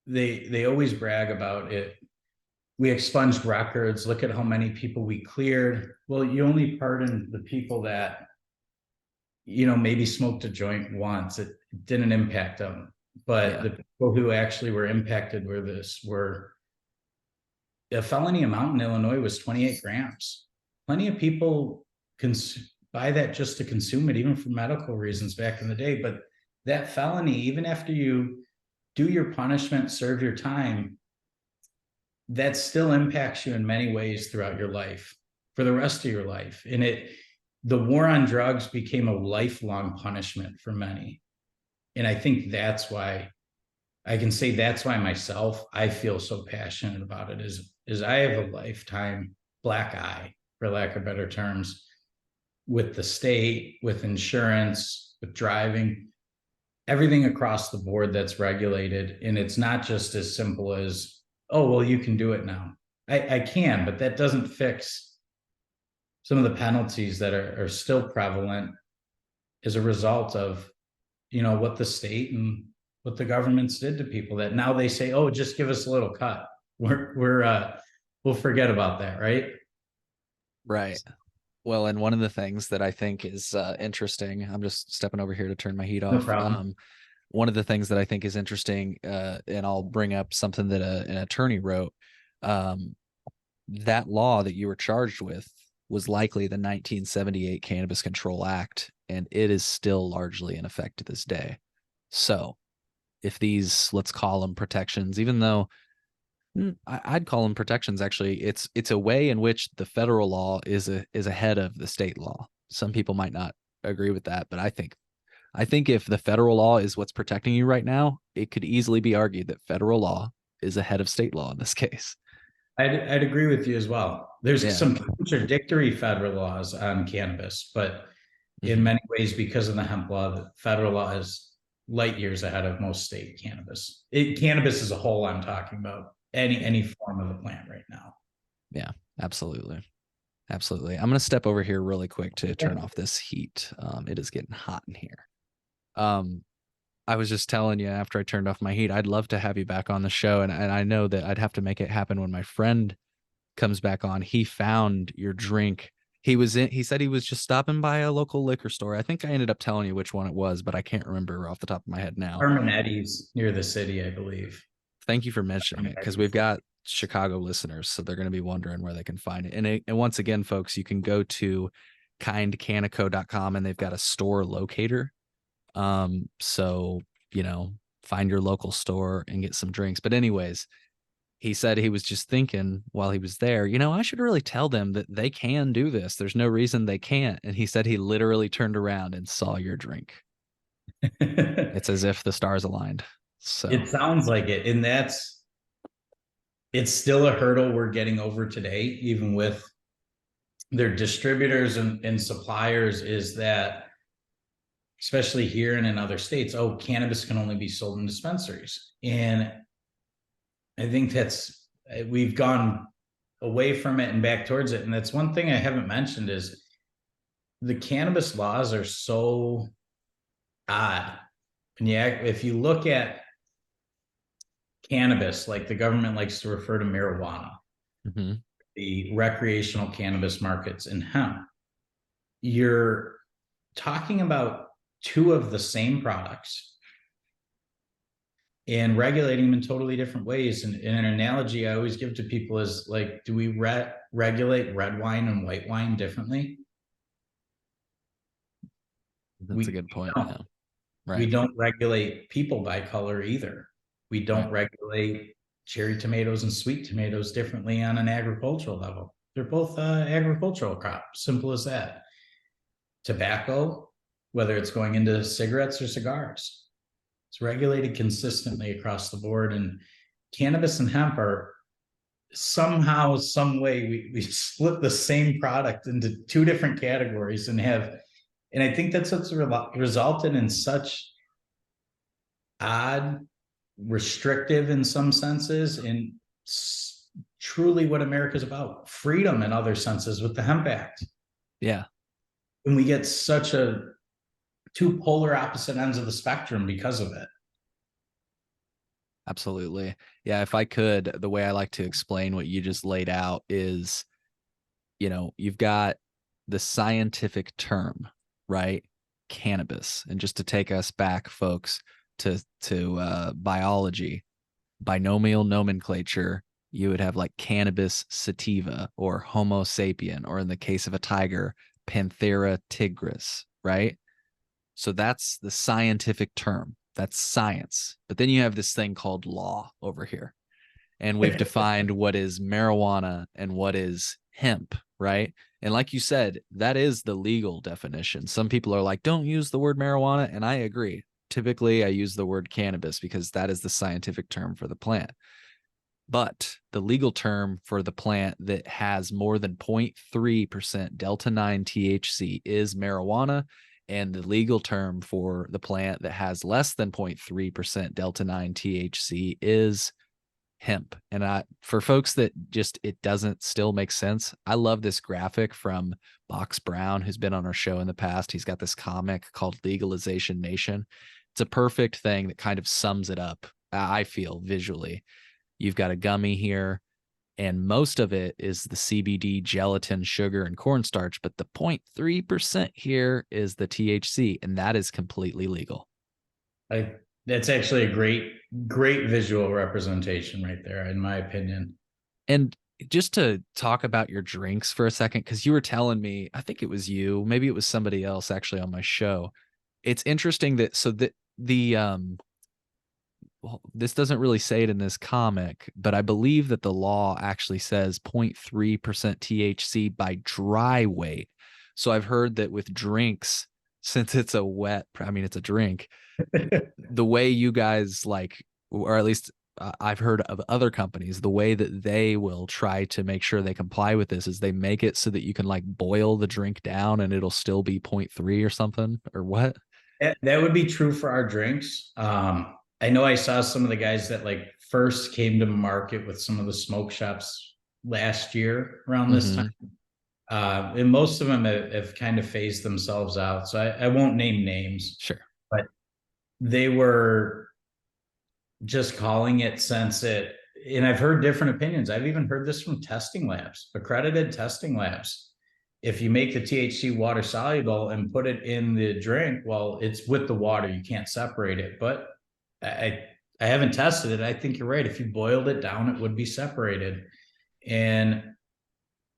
they always brag about it. We expunged records. Look at how many people we cleared. Well, you only pardon the people that maybe smoked a joint once. It didn't impact them. But the people who actually were impacted were a felony amount in Illinois was 28 grams. Plenty of people can buy that just to consume it, even for medical reasons back in the day. But that felony, even after you do your punishment, serve your time, that still impacts you in many ways throughout your life, for the rest of your life. And the war on drugs became a lifelong punishment for many. And I think that's why I can say that's why myself, I feel so passionate about it is I have a lifetime black eye, for lack of better terms, with the state, with insurance, with driving, everything across the board that's regulated. And it's not just as simple as, oh, well, you can do it now. I can, but that doesn't fix some of the penalties that are still prevalent as a result of, what the state and what the governments did to people, that now they say, oh, just give us a little cut. We'll forget about that. Right. Right. Well, and one of the things that I think is interesting, I'm just stepping over here to turn my heat No off. problem. One of the things that I think is interesting, and I'll bring up something that an attorney wrote, that law that you were charged with was likely the 1978 Cannabis Control Act, and it is still largely in effect to this day. So if these, let's call them protections, even though I'd call them protections. Actually, it's a way in which the federal law is ahead of the state law. Some people might not agree with that, but I think if the federal law is what's protecting you right now, it could easily be argued that federal law is ahead of state law in this case. I'd agree with you as well. There's Yeah. some contradictory federal laws on cannabis, but in Mhm. many ways, because of the hemp law, the federal law is light years ahead of most state cannabis. Cannabis as a whole, I'm talking about any form of the plant right now. Yeah, absolutely. Absolutely. I'm going to step over here really quick to turn off this heat. It is getting hot in here. Um, I was just telling you after I turned off my heat, I'd love to have you back on the show. And I know that I'd have to make it happen when my friend comes back on. He found your drink. He said he was just stopping by a local liquor store. I think I ended up telling you which one it was, but I can't remember off the top of my head now. Carmen Eddie's near the city, I believe. Thank you for mentioning it, because we've got Chicago listeners, so they're going to be wondering where they can find it. And once again, folks, you can go to kindcanico.com and they've got a store locator. So, find your local store and get some drinks. But anyways, he said he was just thinking while he was there, I should really tell them that they can do this. There's no reason they can't. And he said he literally turned around and saw your drink. It's as if the stars aligned. So, It sounds like it. And it's still a hurdle we're getting over today, even with their distributors and suppliers, is that, especially here and in other states, oh, cannabis can only be sold in dispensaries. And I think we've gone away from it and back towards it. And that's one thing I haven't mentioned is the cannabis laws are so odd. And yeah, if you look at cannabis, like the government likes to refer to marijuana, mhm. the recreational cannabis markets, and hemp, you're talking about two of the same products and regulating them in totally different ways. And an analogy I always give to people is like, do we regulate red wine and white wine differently? That's a We good point. don't. Yeah. We Right. don't regulate people by color either. We Right. don't regulate cherry tomatoes and sweet tomatoes differently on an agricultural level. They're both agricultural crops, simple as that. Tobacco, whether it's going into cigarettes or cigars, it's regulated consistently across the board. And cannabis and hemp are somehow, some way, we split the same product into two different categories and I think that's what's resulted in such odd, restrictive in some senses, and truly what America's about, freedom in other senses with the Hemp Act. Yeah. And we get such a two polar opposite ends of the spectrum because of it. Absolutely. Yeah. If I could, the way I like to explain what you just laid out is, you've got the scientific term, right? Cannabis. And just to take us back, folks, to biology, binomial nomenclature, you would have like cannabis sativa or Homo sapien, or in the case of a tiger, Panthera tigris, right? So that's the scientific term. That's science. But then you have this thing called law over here. And we've defined what is marijuana and what is hemp, right? And like you said, that is the legal definition. Some people are like, don't use the word marijuana. And I agree. Typically, I use the word cannabis because that is the scientific term for the plant. But the legal term for the plant that has more than 0.3% Delta 9 THC is marijuana. And the legal term for the plant that has less than 0.3% Delta 9 THC is hemp. And for folks that just it doesn't still make sense, I love this graphic from Box Brown, who's been on our show in the past. He's got this comic called Legalization Nation. It's a perfect thing that kind of sums it up, I feel, visually. You've got a gummy here, and most of it is the CBD, gelatin, sugar, and cornstarch, but the 0.3% here is the THC, and that is completely legal. That's actually a great visual representation right there, in my opinion. And just to talk about your drinks for a second, because you were telling me, I think it was you, maybe it was somebody else actually on my show. It's interesting that the well, this doesn't really say it in this comic, but I believe that the law actually says 0.3% THC by dry weight. So I've heard that with drinks, since it's a wet, I mean, it's a drink, the way you guys like, or at least I've heard of other companies, the way that they will try to make sure they comply with this is they make it so that you can like boil the drink down and it'll still be 0.3 or something, or what? That would be true for our drinks. I know I saw some of the guys that like first came to market with some of the smoke shops last year around this time. Mm-hmm. And most of them have kind of phased themselves out. So I won't name names, Sure. but they were just calling it since it, and I've heard different opinions. I've even heard this from testing labs, accredited testing labs. If you make the THC water soluble and put it in the drink, well, it's with the water. You can't separate it. But I I haven't tested it. I think you're right. If you boiled it down, it would be separated. And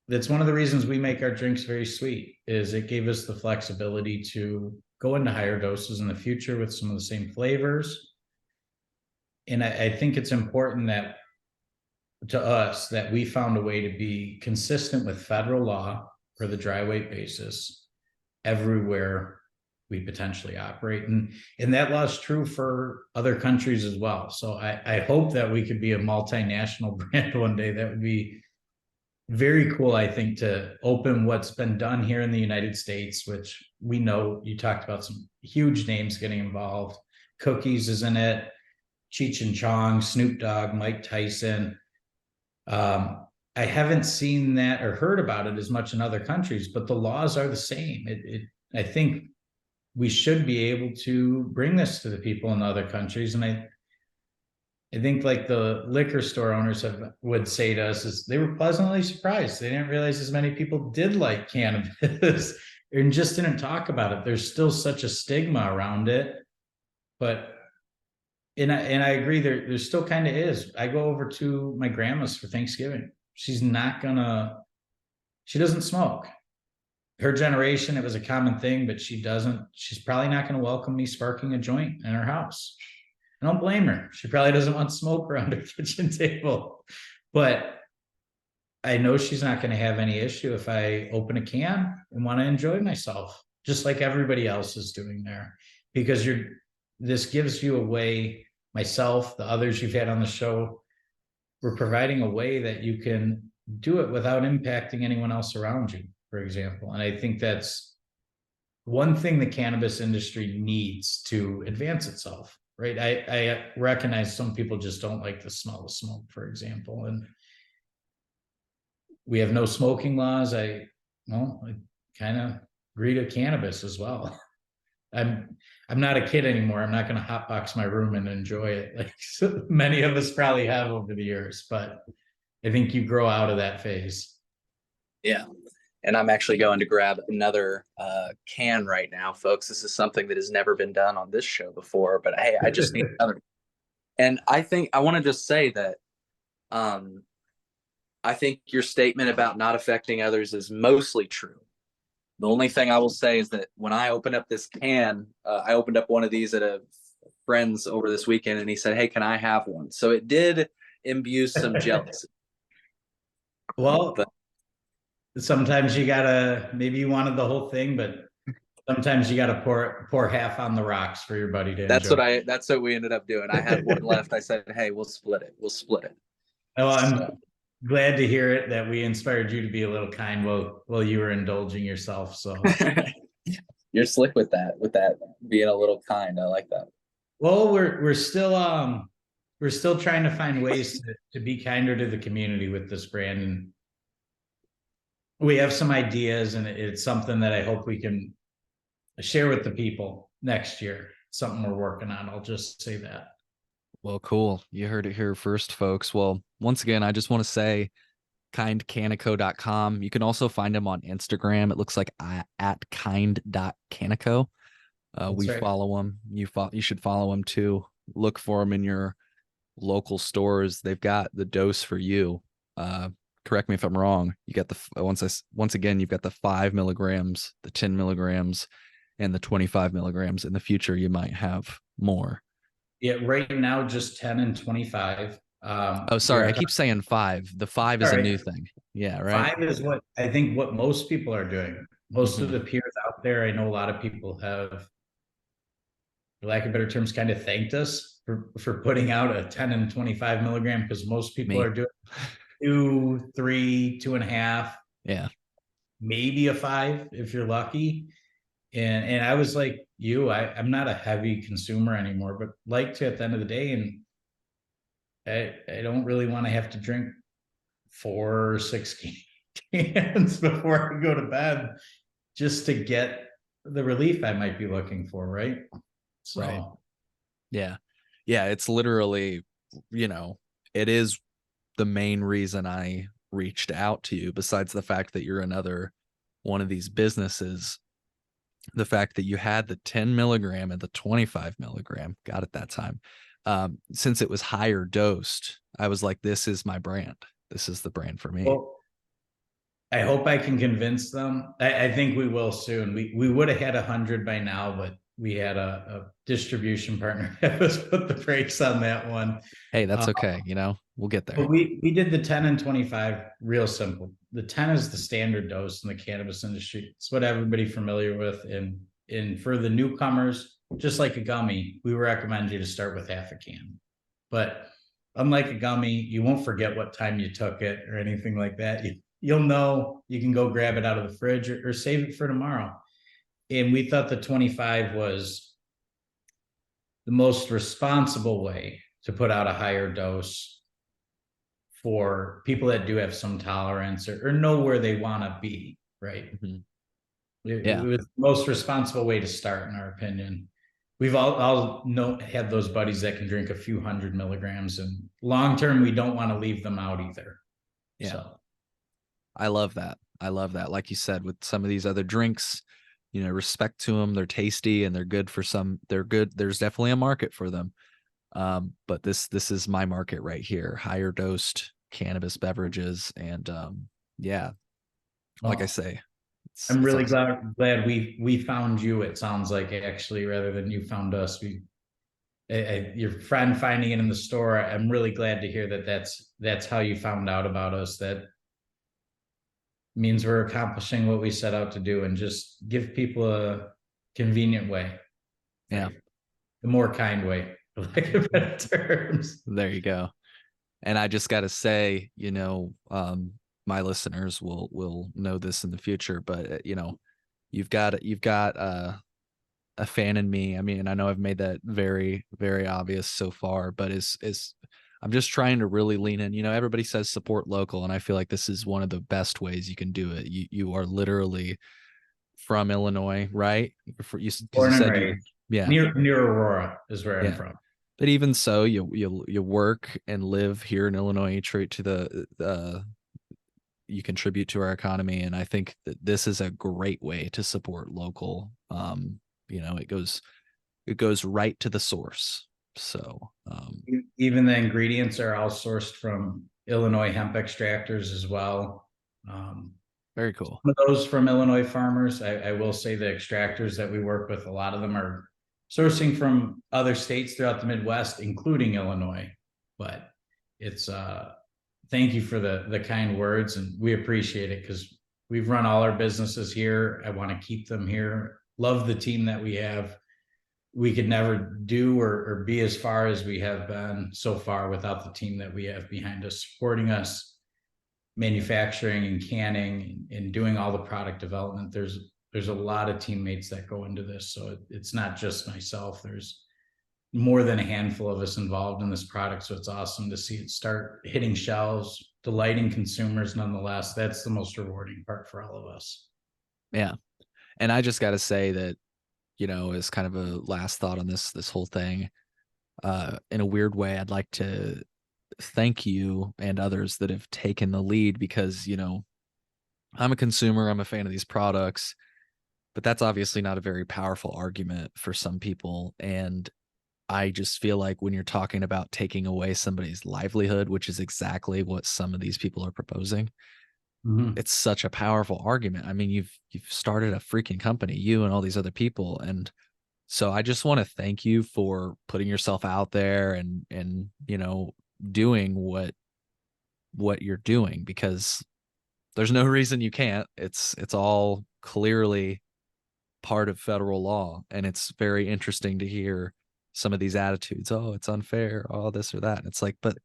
that's one of the reasons we make our drinks very sweet, is it gave us the flexibility to go into higher doses in the future with some of the same flavors. And I think it's important that to us that we found a way to be consistent with federal law for the dry weight basis everywhere we potentially operate. And that law is true for other countries as well. So I hope that we could be a multinational brand one day. That would be very cool, I think, to open what's been done here in the United States, which we know you talked about some huge names getting involved. Cookies is in it, Cheech and Chong, Snoop Dogg, Mike Tyson. I haven't seen that or heard about it as much in other countries, but the laws are the same. I think we should be able to bring this to the people in other countries. And I think like the liquor store owners would say to us is they were pleasantly surprised. They didn't realize as many people did like cannabis and just didn't talk about it. There's still such a stigma around it, but and I agree there still kind of is. I go over to my grandma's for Thanksgiving. She doesn't smoke. Her generation, it was a common thing, but she's probably not going to welcome me sparking a joint in her house. I don't blame her. She probably doesn't want smoke around her kitchen table. But I know she's not going to have any issue if I open a can and want to enjoy myself, just like everybody else is doing there. Because this gives you a way, myself, the others you've had on the show, we're providing a way that you can do it without impacting anyone else around you, for example. And I think that's one thing the cannabis industry needs to advance itself, right? I recognize some people just don't like the smell of smoke, for example. And we have no smoking laws. I kind of agree to cannabis as well. I'm not a kid anymore. I'm not going to hotbox my room and enjoy it like so many of us probably have over the years. But I think you grow out of that phase. Yeah. And I'm actually going to grab another can right now, folks. This is something that has never been done on this show before, but hey, I just need another. And I think I want to just say that I think your statement about not affecting others is mostly true. The only thing I will say is that when I opened up this can, I opened up one of these at a friend's over this weekend, and he said, "Hey, can I have one?" So it did imbue some jealousy. Well, but sometimes you gotta, maybe you wanted the whole thing, but sometimes you gotta pour half on the rocks for your buddy to enjoy. That's what we ended up doing. I had one left. I said, "Hey, we'll split it. We'll split it." Oh, I'm glad to hear it, that we inspired you to be a little kind while you were indulging yourself. So you're slick with that being a little kind. I like that. Well, we're still trying to find ways to be kinder to the community with this brand, and we have some ideas, and it's something that I hope we can share with the people next year. Something we're working on. I'll just say that. Well, cool. You heard it here first, folks. Well, once again, I just want to say kindcanico.com. You can also find them on Instagram. It looks like at kind.canico. We right. Follow them. You should follow them too. Look for them in your local stores. They've got the dose for you. Correct me if I'm wrong. You got once again, you've got the 5 milligrams, the 10 milligrams, and the 25 milligrams. In the future, you might have more. Yeah, right now just 10 and 25. Oh, We sorry. are I keep saying 5. The 5 all is a right. new thing. Yeah, right. 5 is what I think what most people are doing. Most of Hmm. the peers out there, I know a lot of people have, for lack of better terms, kind of thanked us for putting out a 10 and 25 milligram, because most people Me. are doing 2, 3, 2.5, Yeah. maybe a 5 if you're lucky. And I was like you, I'm not a heavy consumer anymore, but like to at the end of the day, and I don't really want to have to drink 4 or 6 cans before I go to bed just to get the relief I might be looking for, right? Right. So, Yeah. Yeah. It's literally, you know, it is the main reason I reached out to you, besides the fact that you're another one of these businesses. The fact that you had the 10 milligram and the 25 milligram, got it that time. Since it was higher dosed, I was like, this is my brand. This is the brand for me. well, I hope I can convince them. I think we will soon. We would have had 100 by now, but we had a distribution partner that was put the brakes on that one. Hey, that's Uh, okay. We'll get but there. we did the 10 and 25 real simple. The 10 is the standard dose in the cannabis industry. It's what everybody's familiar with. And for the newcomers, just like a gummy, we recommend you to start with half a can. But unlike a gummy, you won't forget what time you took it or anything like that. You'll know you can go grab it out of the fridge or save it for tomorrow. And we thought the 25 was the most responsible way to put out a higher dose for people that do have some tolerance or know where they want to be, right? Mhm. It Yeah. was the most responsible way to start, in our opinion. We've all know have those buddies that can drink a few 100 milligrams, and long term, we don't want to leave them out either. Yeah. So, I love that. I love that. Like you said, with some of these other drinks, respect to them. They're tasty and they're good for some. They're good. There's definitely a market for them. But this is my market right here. Higher dosed cannabis beverages. And yeah, like I well, say, I'm it's really awesome. glad we found you. It sounds like, actually, rather than you found us. Your friend finding it in the store. I'm really glad to hear that that's how you found out about us. That means we're accomplishing what we set out to do, and just give people a convenient way, Yeah. right? The more kind way, for lack of better terms. There you go. And I just got to say, my listeners will know this in the future, but you've got a fan in me. I mean, I know I've made that very, very obvious so far, but is I'm just trying to really lean in. Everybody says support local, and I feel like this is one of the best ways you can do it. You are literally from Illinois, right? Because you Born and said you, raised yeah, near Aurora is where I'm yeah. from. But even so, you work and live here in Illinois. You treat to you contribute to our economy, and I think that this is a great way to support local. It goes right to the source. So Even the ingredients are all sourced from Illinois hemp extractors as well. very cool. Some of those from Illinois farmers. I will say the extractors that we work with, a lot of them are sourcing from other states throughout the Midwest, including Illinois. But it's thank you for the kind words, and we appreciate it, because we've run all our businesses here. I want to keep them here. Love the team that we have. We could never do or be as far as we have been so far without the team that we have behind us, supporting us, manufacturing and canning and doing all the product development. There's a lot of teammates that go into this, so it's not just myself. There's more than a handful of us involved in this product, so it's awesome to see it start hitting shelves, delighting consumers. Nonetheless, that's the most rewarding part for all of us. Yeah, and I just got to say that as kind of a last thought on this whole thing, in a weird way, I'd like to thank you and others that have taken the lead, because I'm a consumer, I'm a fan of these products, but that's obviously not a very powerful argument for some people. And I just feel like when you're talking about taking away somebody's livelihood, which is exactly what some of these people are proposing, Mm-hmm. it's such a powerful argument. I mean, you've started a freaking company, you and all these other people, and So I just want to thank you for putting yourself out there and doing what you're doing, because there's no reason you can't. It's all clearly part of federal law, and it's very interesting to hear some of these attitudes. Oh, it's unfair, oh, this or that. And it's like, but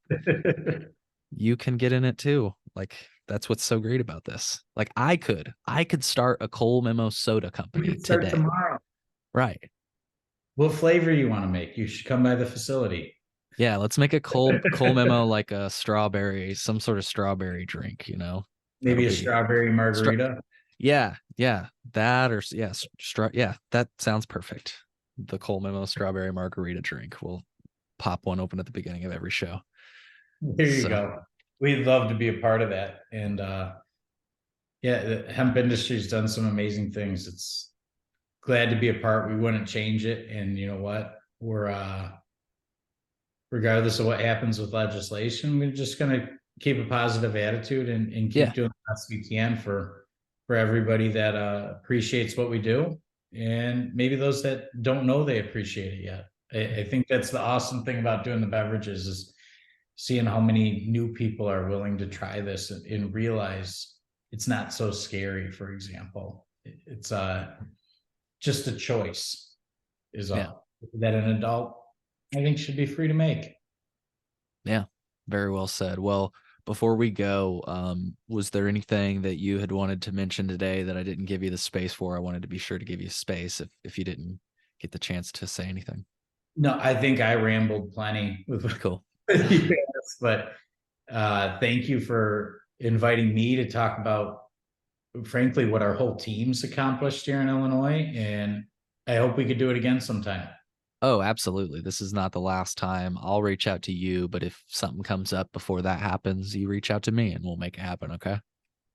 you can get in it too. Like, that's what's so great about this. Like, I could start a Cole Memo soda We company can start today. tomorrow. Right. What flavor you want to make? You should come by the facility. Yeah, let's make a Cole Memo, like a strawberry, some sort of strawberry drink, That'll Maybe a be strawberry margarita. yeah, yeah, that, or yes, yeah, that sounds perfect. The Cole Memo strawberry margarita drink. We'll pop one open at the beginning of every show. There you So go. We'd love to be a part of that. And yeah, the hemp industry's done some amazing things. It's glad to be a part. We wouldn't change it. And you know what? We're regardless of what happens with legislation, we're just gonna keep a positive attitude and yeah, keep doing the best we can for everybody that appreciates what we do. And maybe those that don't know they appreciate it yet. I think that's the awesome thing about doing the beverages is seeing how many new people are willing to try this and realize it's not so scary. For example, it's just a choice is yeah, all that an adult I think should be free to make. yeah. Very well said. Well, before we go, was there anything that you had wanted to mention today that I didn't give you the space for? I wanted to be sure to give you space if you didn't get the chance to say anything. No, I think I rambled plenty with Cool. you, but thank you for inviting me to talk about, frankly, what our whole team's accomplished here in Illinois, and I hope we could do it again sometime. Oh, absolutely. This is not the last time. I'll reach out to you, but if something comes up before that happens, you reach out to me and we'll make it happen. Okay.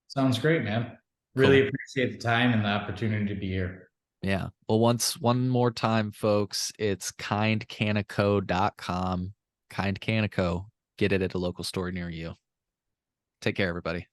Sounds great, man. Really Cool. appreciate the time and the opportunity to be here. Yeah. Well, one more time, folks, it's kindcanico.com. Kind Canico. Get it at a local store near you. Take care, everybody.